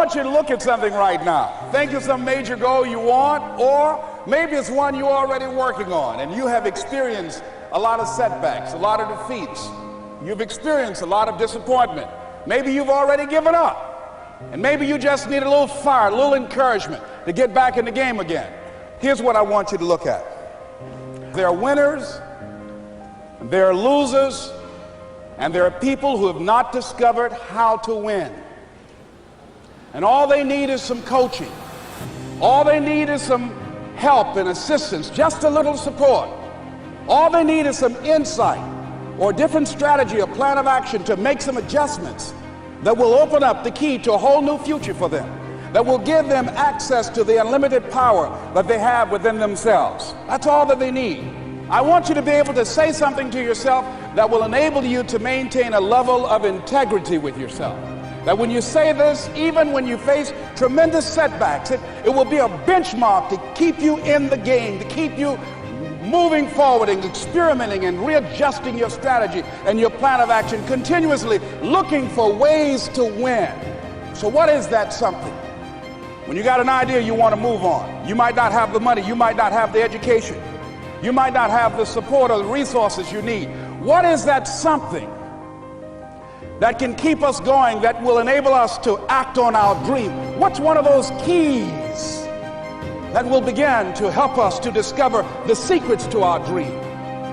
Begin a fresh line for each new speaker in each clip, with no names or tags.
want you to look at something right now. Think of some major goal you want, or maybe it's one you're already working on and you have experienced a lot of setbacks, a lot of defeats. You've experienced a lot of disappointment. Maybe you've already given up, and maybe you just need a little fire, a little encouragement to get back in the game again. Here's what I want you to look at. There are winners, and there are losers, and there are people who have not discovered how to win. And all they need is some coaching. All they need is some help and assistance, just a little support. All they need is some insight or a different strategy, a plan of action to make some adjustments that will open up the key to a whole new future for them, that will give them access to the unlimited power that they have within themselves. That's all that they need. I want you to be able to say something to yourself that will enable you to maintain a level of integrity with yourself. That when you say this, even when you face tremendous setbacks, it will be a benchmark to keep you in the game, to keep you moving forward and experimenting and readjusting your strategy and your plan of action, continuously looking for ways to win. So what is that something? When you got an idea you want to move on, you might not have the money, you might not have the education, you might not have the support or the resources you need. What is that something that can keep us going, that will enable us to act on our dream? What's one of those keys that will begin to help us to discover the secrets to our dream?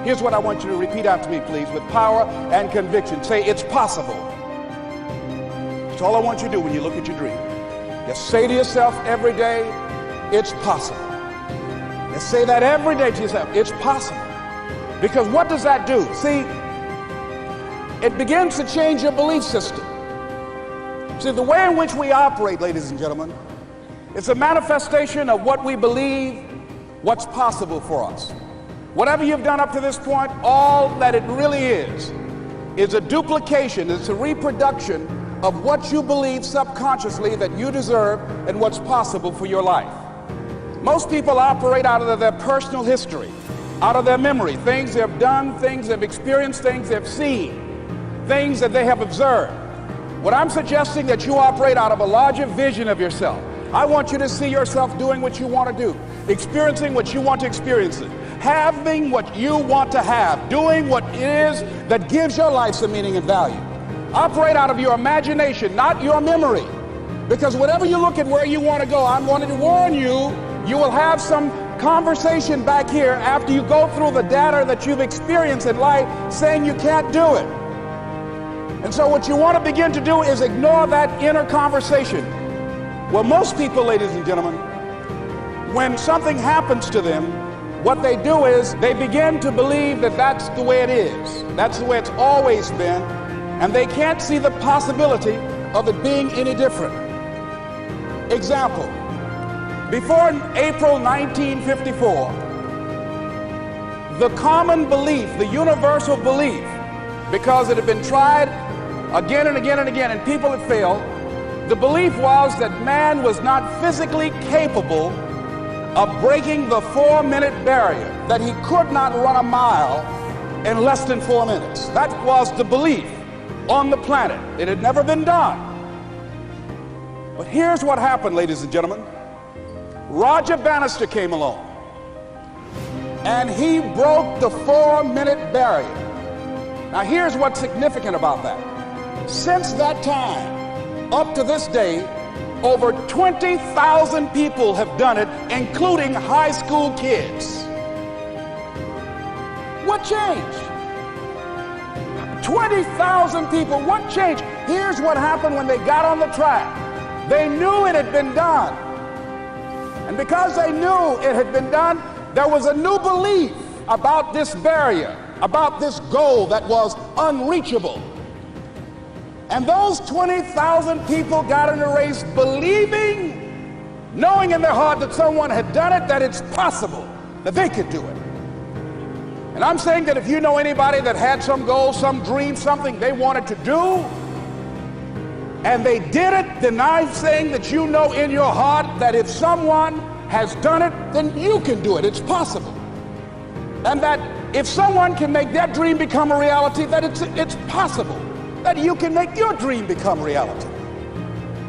Here's what I want you to repeat after me, please, with power and conviction. Say, it's possible. That's all I want you to do when you look at your dream. Just say to yourself every day, it's possible. Just say that every day to yourself, it's possible. Because what does that do? See, it begins to change your belief system. See, the way in which we operate, ladies and gentlemen, it's a manifestation of what we believe, what's possible for us. Whatever you've done up to this point, all that it really is a duplication, it's a reproduction of what you believe subconsciously that you deserve and what's possible for your life. Most people operate out of their personal history, out of their memory, things they've done, things they've experienced, things they've seen, things that they have observed. What I'm suggesting that you operate out of a larger vision of yourself. I want you to see yourself doing what you want to do, experiencing what you want to experience, having what you want to have, doing what it is that gives your life some meaning and value. Operate out of your imagination, not your memory. Because whatever you look at where you want to go, I'm wanting to warn you, you will have some conversation back here after you go through the data that you've experienced in life saying you can't do it. And so what you want to begin to do is ignore that inner conversation. Well, most people, ladies and gentlemen, when something happens to them, what they do is they begin to believe that that's the way it is. That's the way it's always been. And they can't see the possibility of it being any different. Example, before April 1954, the common belief, the universal belief, because it had been tried again and again and again, and people had failed, the belief was that man was not physically capable of breaking the 4-minute barrier, that he could not run a mile in less than 4 minutes. That was the belief on the planet. It had never been done. But here's what happened, ladies and gentlemen. Roger Bannister came along, and he broke the 4-minute barrier. Now here's what's significant about that. Since that time, up to this day, over 20,000 people have done it, including high school kids. What changed? 20,000 people, what changed? Here's what happened when they got on the track. They knew it had been done. And because they knew it had been done, there was a new belief about this barrier, about this goal that was unreachable. And those 20,000 people got in the race believing, knowing in their heart that someone had done it, that it's possible, that they could do it. And I'm saying that if you know anybody that had some goal, some dream, something they wanted to do, and they did it, then I'm saying that you know in your heart that if someone has done it, then you can do it. It's possible. And that if someone can make their dream become a reality, that it's possible that you can make your dream become reality.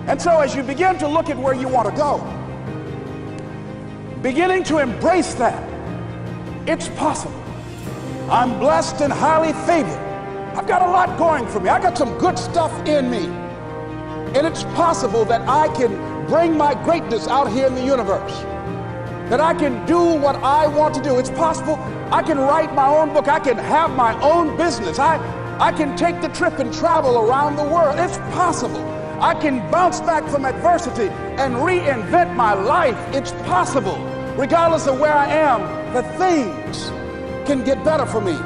And so as you begin to look at where you want to go, beginning to embrace that, it's possible. I'm blessed and highly favored. I've got a lot going for me. I got some good stuff in me. And it's possible that I can bring my greatness out here in the universe. That I can do what I want to do. It's possible I can write my own book. I can have my own business. I can take the trip and travel around the world. It's possible. I can bounce back from adversity and reinvent my life. It's possible. Regardless of where I am, the things can get better for me.